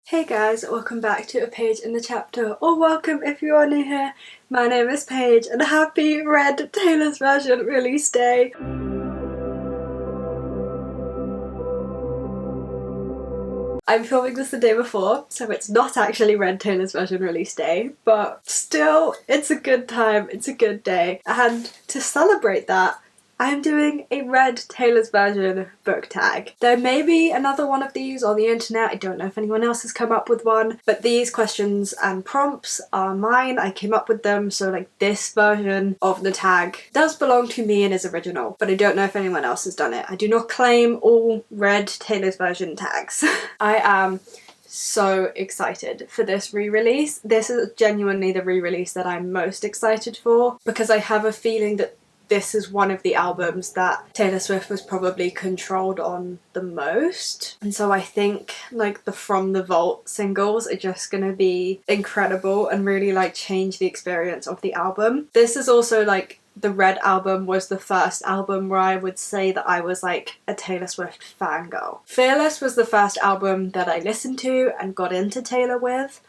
Hey guys, welcome back to A Page in the Chapter, or welcome if you are new here. My name is Paige and happy Red Taylor's Version release day! I'm filming this the day before, so it's not actually Red Taylor's Version release day, but still, it's a good time, it's a good day. And to celebrate that, I'm doing a Red Taylor's Version book tag. There may be another one of these on the internet, I don't know if anyone else has come up with one, but these questions and prompts are mine, I came up with them, so like this version of the tag does belong to me and is original, but I don't know if anyone else has done it. I do not claim all Red Taylor's Version tags. I am so excited for this re-release. This is genuinely the re-release that I'm most excited for, because I have a feeling that this is one of the albums that Taylor Swift was probably controlled on the most. And so I think like the From the Vault singles are just gonna be incredible and really like change the experience of the album. This is also like the Red album was the first album where I would say that I was like a Taylor Swift fangirl. Fearless was the first album that I listened to and got into Taylor with.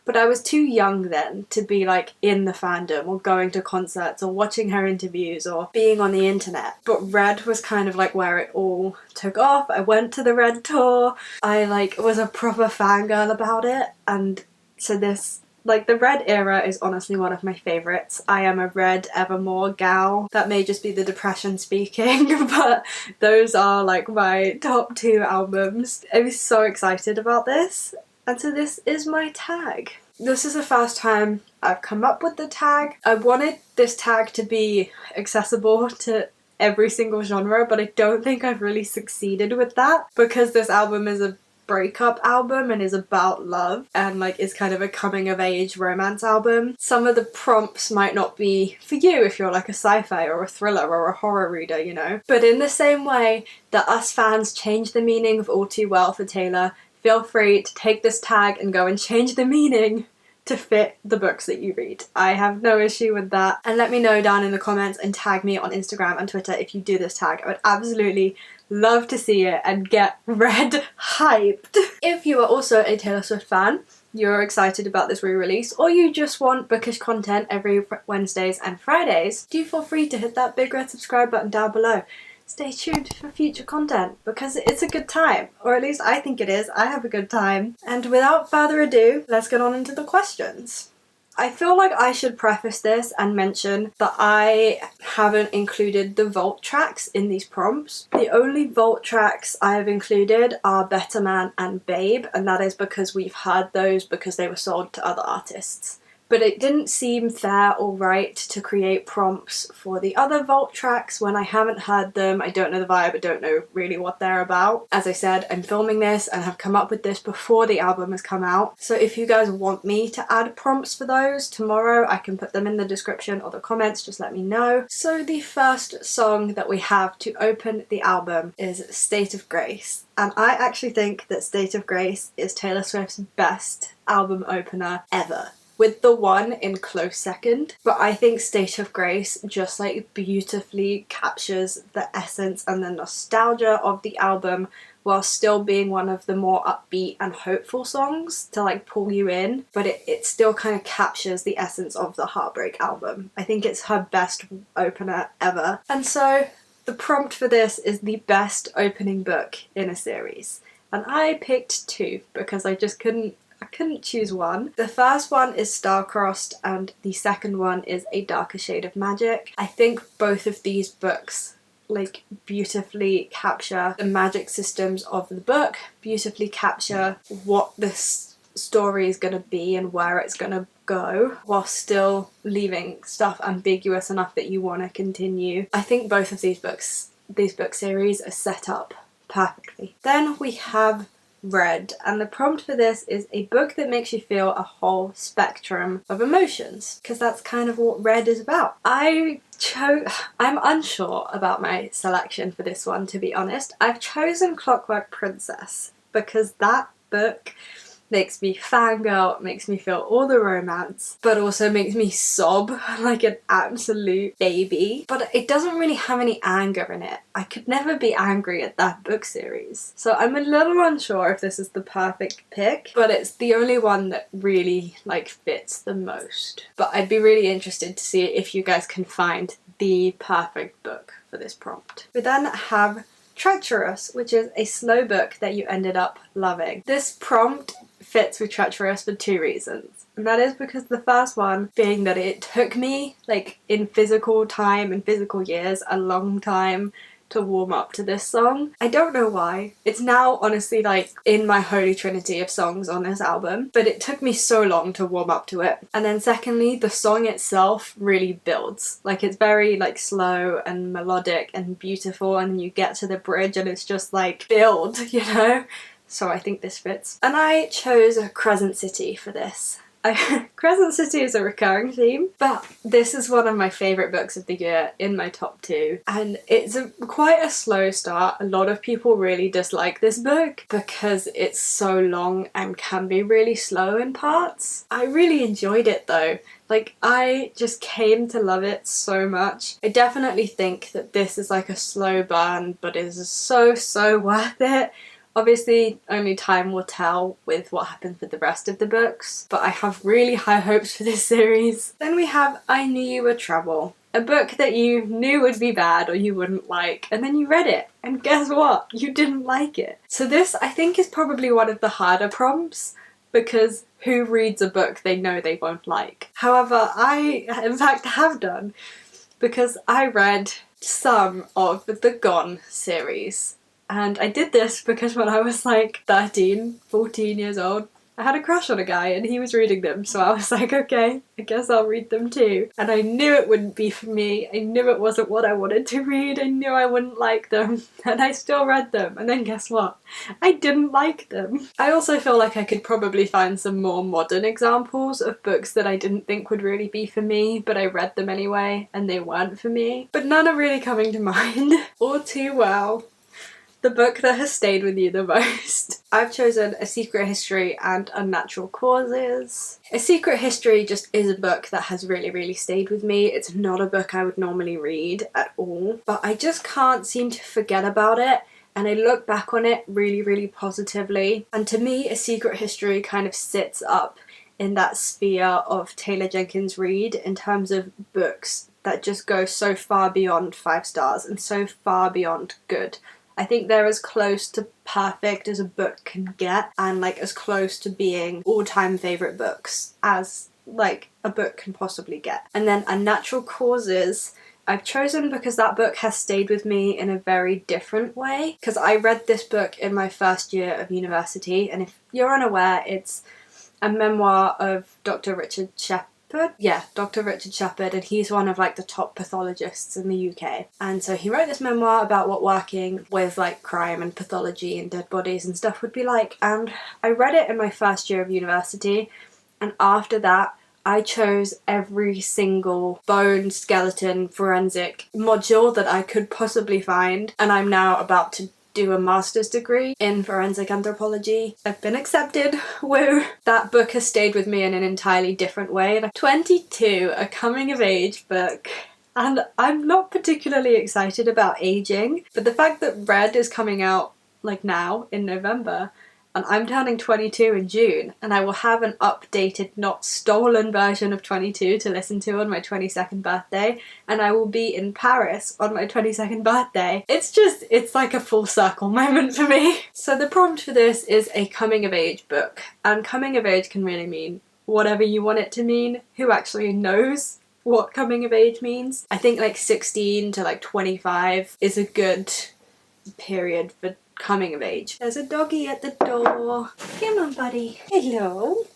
But I was too young then to be like in the fandom or going to concerts or watching her interviews or being on the internet. But Red was kind of like where it all took off. I went to the Red tour. I like was a proper fangirl about it. And so this, like the Red era is honestly one of my favourites. I am a Red Evermore gal. That may just be the depression speaking, but those are like my top two albums. I was so excited about this. And so this is my tag. This is the first time I've come up with the tag. I wanted this tag to be accessible to every single genre, but I don't think I've really succeeded with that, because this album is a breakup album and is about love and like is kind of a coming of age romance album. Some of the prompts might not be for you if you're like a sci-fi or a thriller or a horror reader, you know. But in the same way that us fans changed the meaning of All Too Well for Taylor, feel free to take this tag and go and change the meaning to fit the books that you read. I have no issue with that. And let me know down in the comments and tag me on Instagram and Twitter if you do this tag. I would absolutely love to see it and get Red hyped. If you are also a Taylor Swift fan, you're excited about this re-release, or you just want bookish content every Wednesdays and Fridays, do feel free to hit that big red subscribe button down below. Stay tuned for future content because it's a good time, or at least I think it is. I have a good time. And without further ado, let's get on into the questions. I feel like I should preface this and mention that I haven't included the vault tracks in these prompts. The only vault tracks I have included are Better Man and Babe, and that is because we've heard those because they were sold to other artists. But it didn't seem fair or right to create prompts for the other vault tracks when I haven't heard them, I don't know the vibe, I don't know really what they're about. As I said, I'm filming this and have come up with this before the album has come out. So if you guys want me to add prompts for those tomorrow, I can put them in the description or the comments, just let me know. So the first song that we have to open the album is State of Grace. And I actually think that State of Grace is Taylor Swift's best album opener ever, with The One in close second. But I think State of Grace just like beautifully captures the essence and the nostalgia of the album while still being one of the more upbeat and hopeful songs to like pull you in, but it still kind of captures the essence of the Heartbreak album. I think it's her best opener ever. And so the prompt for this is the best opening book in a series. And I picked two because I couldn't choose one. The first one is Star-Crossed and the second one is A Darker Shade of Magic. I think both of these books like beautifully capture the magic systems of the book, beautifully capture what this story is going to be and where it's going to go, while still leaving stuff ambiguous enough that you want to continue. I think both of these book series are set up perfectly. Then we have Red, and the prompt for this is a book that makes you feel a whole spectrum of emotions, because that's kind of what Red is about. I'm unsure about my selection for this one, to be honest. I've chosen Clockwork Princess because that book makes me fangirl, makes me feel all the romance, but also makes me sob like an absolute baby. But it doesn't really have any anger in it. I could never be angry at that book series. So I'm a little unsure if this is the perfect pick, but it's the only one that really like fits the most. But I'd be really interested to see if you guys can find the perfect book for this prompt. We then have Treacherous, which is a slow book that you ended up loving. This prompt fits with Treacherous for two reasons. And that is because the first one being that it took me, like in physical time and physical years, a long time to warm up to this song. I don't know why. It's now honestly like in my holy trinity of songs on this album, but it took me so long to warm up to it. And then secondly, the song itself really builds. Like it's very like slow and melodic and beautiful, and you get to the bridge and it's just like build, you know? So I think this fits. And I chose Crescent City for this. Crescent City is a recurring theme, but this is one of my favourite books of the year, in my top 2. And it's quite a slow start. A lot of people really dislike this book because it's so long and can be really slow in parts. I really enjoyed it though. Like, I just came to love it so much. I definitely think that this is like a slow burn, but is so worth it. Obviously, only time will tell with what happens with the rest of the books, but I have really high hopes for this series. Then we have I Knew You Were Trouble, a book that you knew would be bad or you wouldn't like, and then you read it, and guess what? You didn't like it. So this, I think, is probably one of the harder prompts, because who reads a book they know they won't like? However, I, in fact, have done, because I read some of the Gone series. And I did this because when I was like 13, 14 years old, I had a crush on a guy and he was reading them, so I was like, okay, I guess I'll read them too. And I knew it wouldn't be for me, I knew it wasn't what I wanted to read, I knew I wouldn't like them, and I still read them, and then guess what? I didn't like them. I also feel like I could probably find some more modern examples of books that I didn't think would really be for me, but I read them anyway, and they weren't for me. But none are really coming to mind. All too well. The book that has stayed with you the most. I've chosen A Secret History and Unnatural Causes. A Secret History just is a book that has really stayed with me. It's not a book I would normally read at all, but I just can't seem to forget about it, and I look back on it really positively. And to me, A Secret History kind of sits up in that sphere of Taylor Jenkins Reid in terms of books that just go so far beyond 5 stars and so far beyond good. I think they're as close to perfect as a book can get, and like as close to being all-time favourite books as like a book can possibly get. And then Unnatural Causes I've chosen because that book has stayed with me in a very different way, because I read this book in my first year of university, and if you're unaware, it's a memoir of Dr. Richard Shepard. Yeah, Dr. Richard Shepard, and he's one of like the top pathologists in the UK. And so he wrote this memoir about what working with like crime and pathology and dead bodies and stuff would be like. And I read it in my first year of university, and after that I chose every single bone, skeleton, forensic module that I could possibly find, and I'm now about to do a master's degree in forensic anthropology. I've been accepted, woo! That book has stayed with me in an entirely different way. Like 22, a coming of age book. And I'm not particularly excited about aging, but the fact that Red is coming out like now in November, and I'm turning 22 in June, and I will have an updated, not stolen version of 22 to listen to on my 22nd birthday, and I will be in Paris on my 22nd birthday. It's like a full circle moment for me. So the prompt for this is a coming of age book, and coming of age can really mean whatever you want it to mean. Who actually knows what coming of age means? I think like 16 to like 25 is a good period for coming of age. There's a doggy at the door. Come on, buddy. Hello.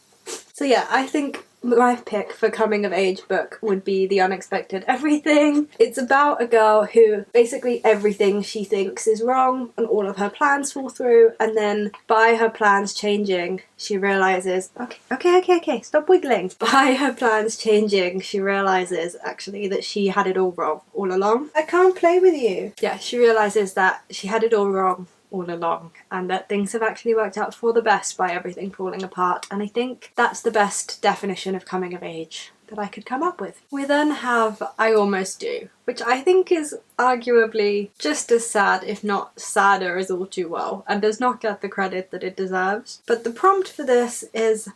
So yeah, I think my pick for coming of age book would be The Unexpected Everything. It's about a girl who basically everything she thinks is wrong and all of her plans fall through, and then by her plans changing she realises, okay, stop wiggling. By her plans changing she realises actually that she had it all wrong all along. I can't play with you. Yeah, she realises that she had it all wrong all along, and that things have actually worked out for the best by everything falling apart, and I think that's the best definition of coming of age that I could come up with. We then have I Almost Do, which I think is arguably just as sad, if not sadder, as All Too Well, and does not get the credit that it deserves. But the prompt for this is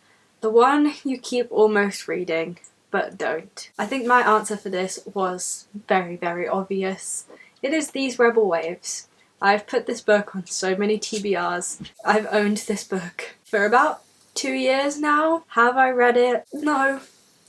the one you keep almost reading, but don't. I think my answer for this was very, very obvious. It is These Rebel Waves. I've put this book on so many TBRs. I've owned this book for about 2 years now. Have I read it? No.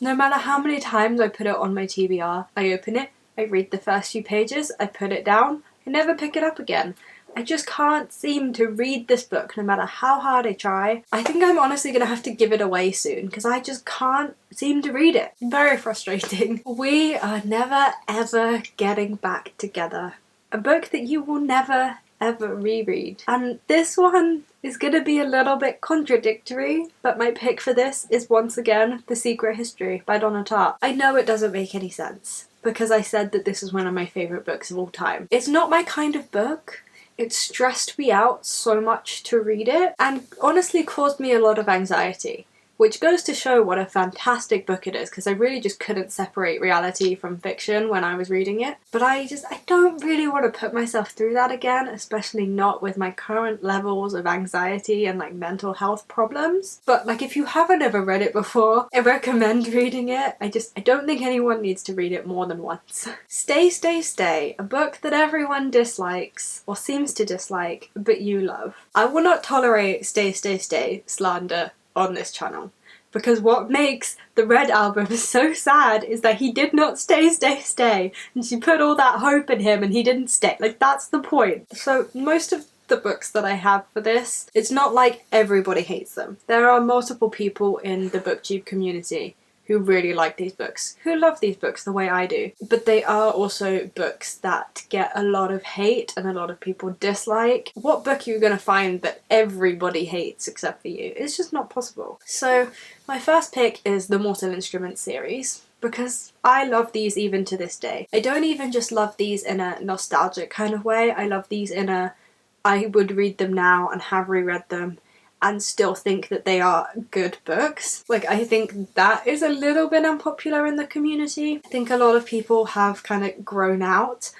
No matter how many times I put it on my TBR, I open it, I read the first few pages, I put it down, I never pick it up again. I just can't seem to read this book no matter how hard I try. I think I'm honestly gonna have to give it away soon because I just can't seem to read it. Very frustrating. We are never ever getting back together. A book that you will never ever reread. And this one is gonna be a little bit contradictory, but my pick for this is once again The Secret History by Donna Tartt. I know it doesn't make any sense because I said that this is one of my favourite books of all time. It's not my kind of book. It stressed me out so much to read it and honestly caused me a lot of anxiety, which goes to show what a fantastic book it is because I really just couldn't separate reality from fiction when I was reading it. But I don't really want to put myself through that again, especially not with my current levels of anxiety and like mental health problems. But like if you haven't ever read it before, I recommend reading it. I don't think anyone needs to read it more than once. Stay, Stay, Stay, a book that everyone dislikes or seems to dislike, but you love. I will not tolerate Stay, Stay, Stay slander on this channel because what makes the Red album so sad is that he did not stay, and she put all that hope in him and he didn't stay. Like, that's the point. So most of the books that I have for this, it's not like everybody hates them. There are multiple people in the booktube community who really like these books, who love these books the way I do. But they are also books that get a lot of hate and a lot of people dislike. What book are you going to find that everybody hates except for you? It's just not possible. So my first pick is the Mortal Instruments series, because I love these even to this day. I don't even just love these in a nostalgic kind of way, I love these in a I would read them now and have reread them and still think that they are good books. Like, I think that is a little bit unpopular in the community. I think a lot of people have kind of grown out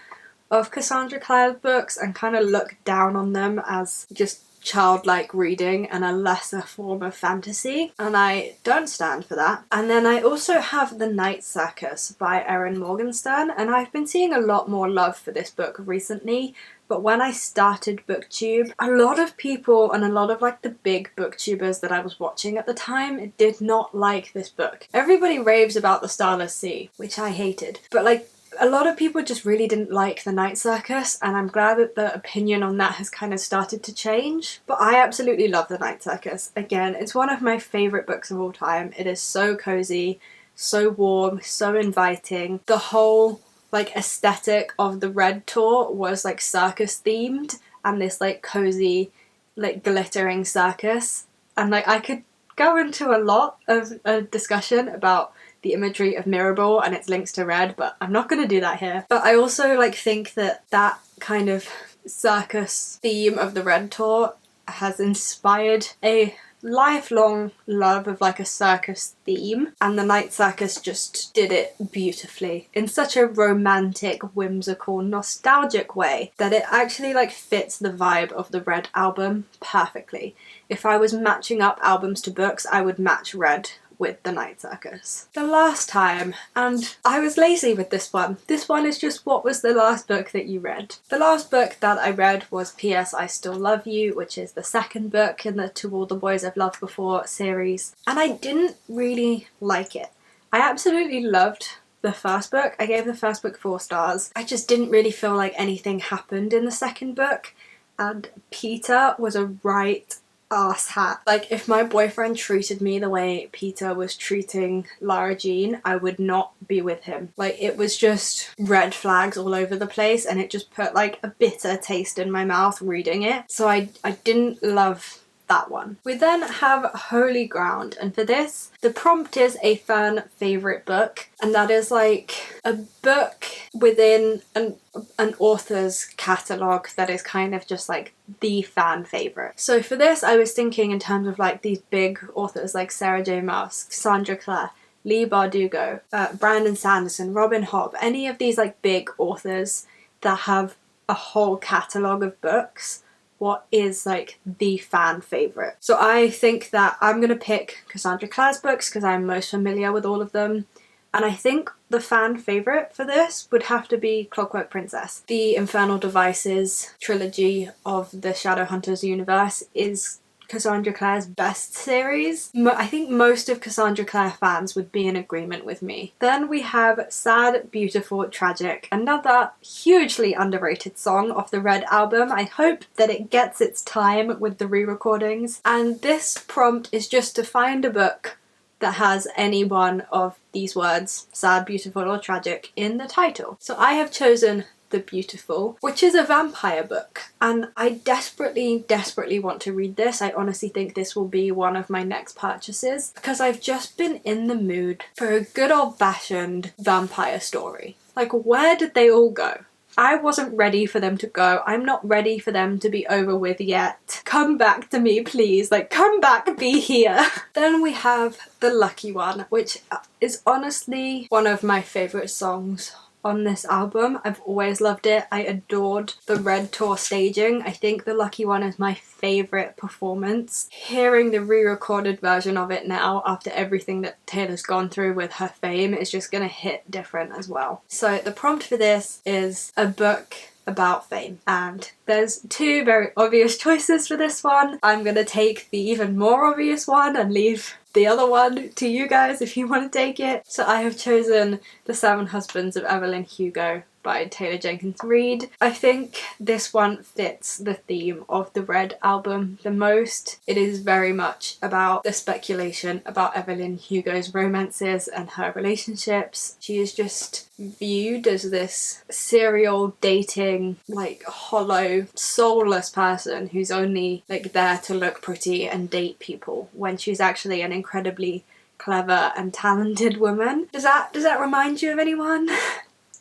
of Cassandra Clare's books and kind of look down on them as just childlike reading and a lesser form of fantasy, and I don't stand for that. And then I also have The Night Circus by Erin Morgenstern, and I've been seeing a lot more love for this book recently. But when I started BookTube, a lot of people and a lot of like the big booktubers that I was watching at the time did not like this book. Everybody raves about The Starless Sea, which I hated. But like a lot of people just really didn't like The Night Circus, and I'm glad that the opinion on that has kind of started to change. But I absolutely love The Night Circus. Again, it's one of my favourite books of all time. It is so cozy, so warm, so inviting. The whole like aesthetic of the Red tour was like circus themed and this like cozy like glittering circus, and like I could go into a lot of a discussion about the imagery of Mirrorball and its links to Red, but I'm not going to do that here. But I also like think that that kind of circus theme of the Red tour has inspired a lifelong love of like a circus theme, and The Night Circus just did it beautifully in such a romantic, whimsical, nostalgic way that it actually like fits the vibe of the Red album perfectly. If I was matching up albums to books, I would match Red with The Night Circus. The last time, and I was lazy with this one. This one is just what was the last book that you read. The last book that I read was P.S. I Still Love You, which is the second book in the To All the Boys I've Loved Before series, and I didn't really like it. I absolutely loved the first book. I gave the first book 4 stars. I just didn't really feel like anything happened in the second book, and Peter was a right ass hat. Like, if my boyfriend treated me the way Peter was treating Lara Jean, I would not be with him. Like, it was just red flags all over the place, and it just put like a bitter taste in my mouth reading it. So I didn't love that one. We then have Holy Ground, and for this, the prompt is a fan favourite book, and that is like a book within an author's catalogue that is kind of just like the fan favourite. So for this, I was thinking in terms of like these big authors like Sarah J Maas, Cassandra Clare, Leigh Bardugo, Brandon Sanderson, Robin Hobb, any of these like big authors that have a whole catalogue of books. What is like the fan favourite? So I think that I'm gonna pick Cassandra Clare's books because I'm most familiar with all of them. And I think the fan favourite for this would have to be Clockwork Princess. The Infernal Devices trilogy of the Shadowhunters universe is Cassandra Clare's best series. I think most of Cassandra Clare fans would be in agreement with me. Then we have Sad, Beautiful, Tragic, another hugely underrated song off the Red album. I hope that it gets its time with the re-recordings. And this prompt is just to find a book that has any one of these words, sad, beautiful, or tragic, in the title. So I have chosen The Beautiful, which is a vampire book, and I desperately want to read this. I honestly think this will be one of my next purchases because I've just been in the mood for a good old-fashioned vampire story. Like, where did they all go? I wasn't ready for them to go. I'm not ready for them to be over with yet. Come back to me, please. Like, come back, be here. Then we have The Lucky One, which is honestly one of my favourite songs on this album. I've always loved it. I adored the Red Tour staging. I think The Lucky One is my favourite performance. Hearing the re-recorded version of it now after everything that Taylor's gone through with her fame is just gonna hit different as well. So the prompt for this is a book about fame, and there's two very obvious choices for this one. I'm gonna take the even more obvious one and leave the other one to you guys if you want to take it. So I have chosen The Seven Husbands of Evelyn Hugo by Taylor Jenkins Reid. I think this one fits the theme of the Red album the most. It is very much about the speculation about Evelyn Hugo's romances and her relationships. She is just viewed as this serial dating, like hollow, soulless person who's only like there to look pretty and date people, when she's actually an incredibly clever and talented woman. Does that remind you of anyone?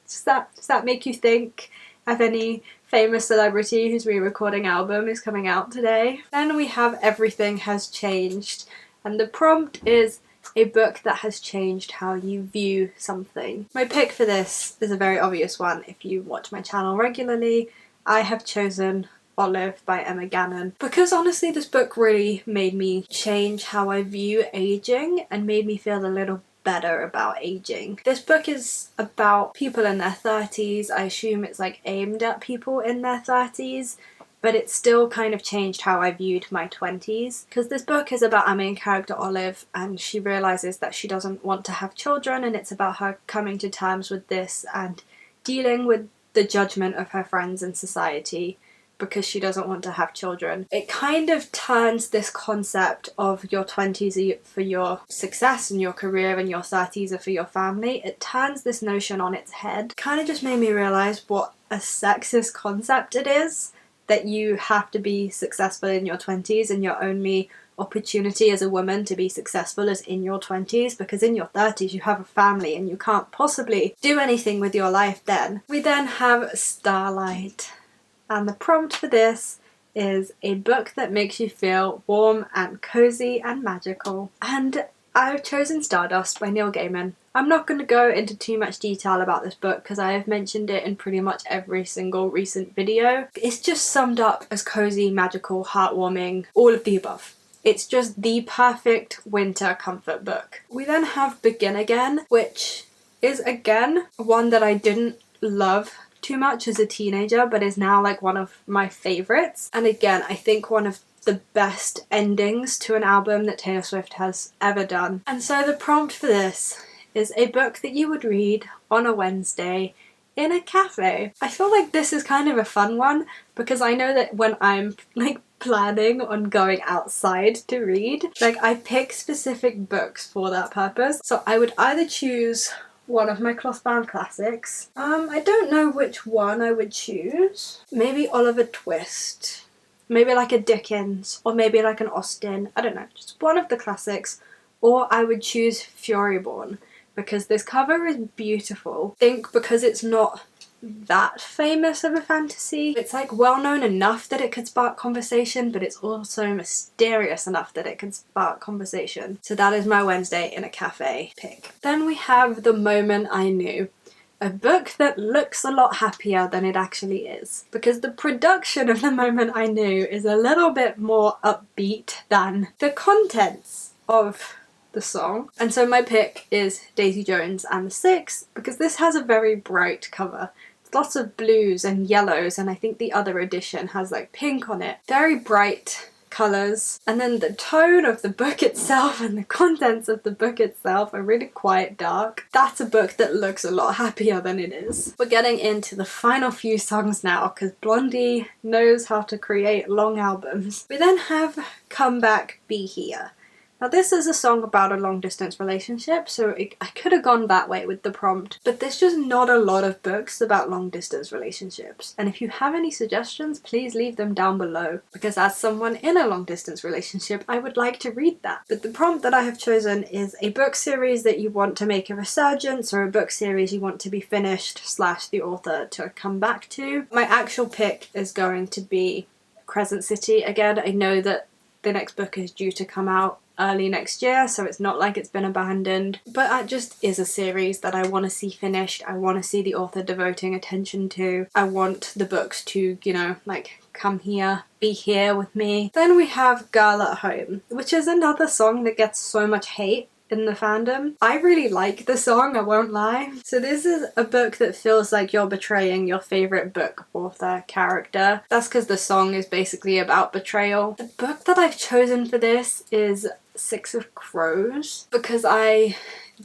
Does that make you think of any famous celebrity whose re-recording album is coming out today? Then we have Everything Has Changed, and the prompt is a book that has changed how you view something. My pick for this is a very obvious one. If you watch my channel regularly, I have chosen Olive by Emma Gannon, because honestly this book really made me change how I view aging and made me feel a little better about aging. This book is about people in their 30s. I assume it's like aimed at people in their 30s, but it still kind of changed how I viewed my 20s, because this book is about our main character Olive, and she realises that she doesn't want to have children, and it's about her coming to terms with this and dealing with the judgment of her friends and society because she doesn't want to have children. It kind of turns this concept of your 20s are for your success and your career and your 30s are for your family. It turns this notion on its head. Kind of just made me realise what a sexist concept it is, that you have to be successful in your 20s and your only opportunity as a woman to be successful is in your 20s, because in your 30s you have a family and you can't possibly do anything with your life then. We then have Starlight, and the prompt for this is a book that makes you feel warm and cozy and magical. And I've chosen Stardust by Neil Gaiman. I'm not going to go into too much detail about this book because I have mentioned it in pretty much every single recent video. It's just summed up as cozy, magical, heartwarming, all of the above. It's just the perfect winter comfort book. We then have Begin Again, which is again one that I didn't love too much as a teenager, but is now like one of my favourites. And again, I think one of the best endings to an album that Taylor Swift has ever done. And so the prompt for this is a book that you would read on a Wednesday in a cafe. I feel like this is kind of a fun one because I know that when I'm like planning on going outside to read, like I pick specific books for that purpose. So I would either choose one of my cloth-bound classics. I don't know which one I would choose. Maybe Oliver Twist. maybe like a Dickens or maybe like an Austen, I don't know, just one of the classics, or I would choose Furyborn because this cover is beautiful. I think because it's not that famous of a fantasy, it's like well known enough that it could spark conversation, but it's also mysterious enough that it could spark conversation. So that is my Wednesday in a cafe pick. Then we have The Moment I Knew, a book that looks a lot happier than it actually is, because the production of The Moment I Knew is a little bit more upbeat than the contents of the song. And so my pick is Daisy Jones and the Six, because this has a very bright cover. Lots of blues and yellows, and I think the other edition has like pink on it. Very bright colours. And then the tone of the book itself and the contents of the book itself are really quite dark. That's a book that looks a lot happier than it is. We're getting into the final few songs now because Blondie knows how to create long albums. We then have Come Back, Be Here. Now this is a song about a long distance relationship, so I could have gone that way with the prompt, but there's just not a lot of books about long distance relationships. And if you have any suggestions, please leave them down below, because as someone in a long distance relationship, I would like to read that. But the prompt that I have chosen is a book series that you want to make a resurgence, or a book series you want to be finished / the author to come back to. My actual pick is going to be Crescent City. Again, I know that the next book is due to come out early next year, so it's not like it's been abandoned, but it just is a series that I want to see finished. I want to see the author devoting attention to. I want the books to, you know, like come here, be here with me. Then we have Girl at Home, which is another song that gets so much hate in the fandom. I really like the song, I won't lie. So this is a book that feels like you're betraying your favourite book author character. That's because the song is basically about betrayal. The book that I've chosen for this is Six of Crows, because I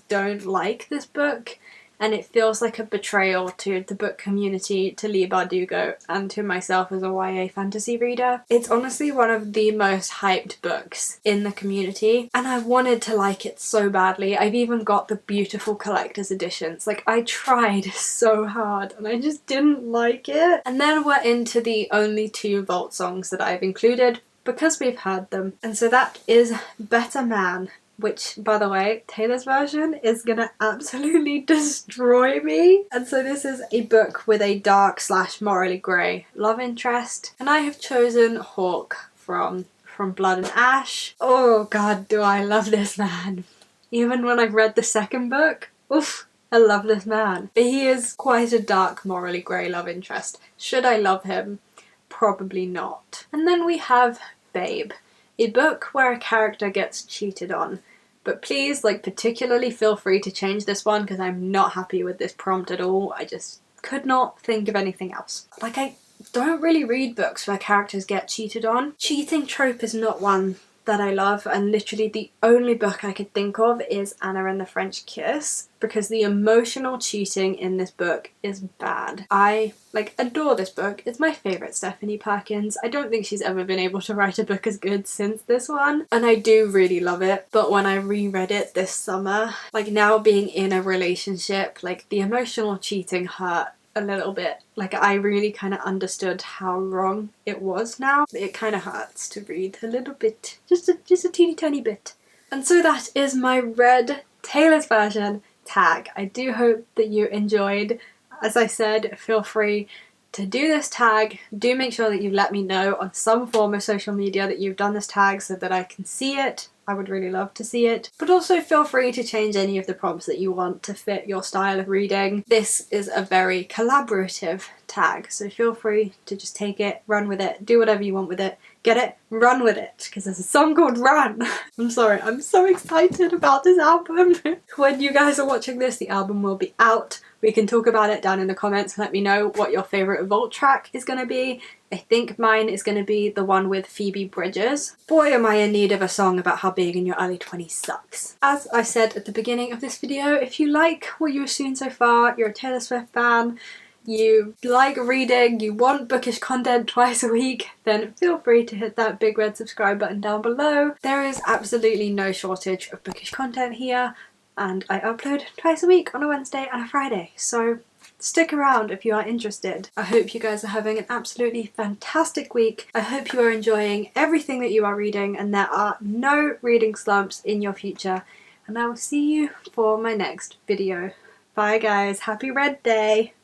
don't like this book and it feels like a betrayal to the book community, to Leigh Bardugo, and to myself as a YA fantasy reader. It's honestly one of the most hyped books in the community, and I wanted to like it so badly. I've even got the beautiful collector's editions. Like, I tried so hard and I just didn't like it. And then we're into the only 2 Vault songs that I've included, because we've heard them. And so that is Better Man, which, by the way, Taylor's version is gonna absolutely destroy me. And so this is a book with a dark / morally grey love interest. And I have chosen Hawke from Blood and Ash. Oh god, do I love this man. Even when I've read the second book, oof, I love this man. But he is quite a dark, morally grey love interest. Should I love him? Probably not. And then we have Babe, a book where a character gets cheated on. But please, like, particularly feel free to change this one, because I'm not happy with this prompt at all. I just could not think of anything else. Like, I don't really read books where characters get cheated on. Cheating trope is not one that I love, and literally the only book I could think of is Anna and the French Kiss, because the emotional cheating in this book is bad. I adore this book. It's my favourite Stephanie Perkins. I don't think she's ever been able to write a book as good since this one, and I do really love it. But when I reread it this summer, like, now being in a relationship, like, the emotional cheating hurt a little bit. Like, I really kind of understood how wrong it was now. It kind of hurts to read a little bit, just a teeny tiny bit. And so that is my read Taylor's version tag. I do hope that you enjoyed. As I said, feel free to do this tag. Do make sure that you let me know on some form of social media that you've done this tag so that I can see it. I would really love to see it. But also feel free to change any of the prompts that you want to fit your style of reading. This is a very collaborative tag, so feel free to just take it, run with it, do whatever you want with it. Get it? Run with it, because there's a song called Run. I'm sorry, I'm so excited about this album. When you guys are watching this, the album will be out. We can talk about it down in the comments. Let me know what your favourite Vault track is going to be. I think mine is going to be the one with Phoebe Bridgers. Boy, am I in need of a song about how being in your early 20s sucks. As I said at the beginning of this video, if you like what you've seen so far, you're a Taylor Swift fan, you like reading, you want bookish content twice a week, then feel free to hit that big red subscribe button down below. There is absolutely no shortage of bookish content here, and I upload twice a week on a Wednesday and a Friday, so stick around if you are interested. I hope you guys are having an absolutely fantastic week. I hope you are enjoying everything that you are reading and there are no reading slumps in your future. And I will see you for my next video. Bye guys, happy Red Day!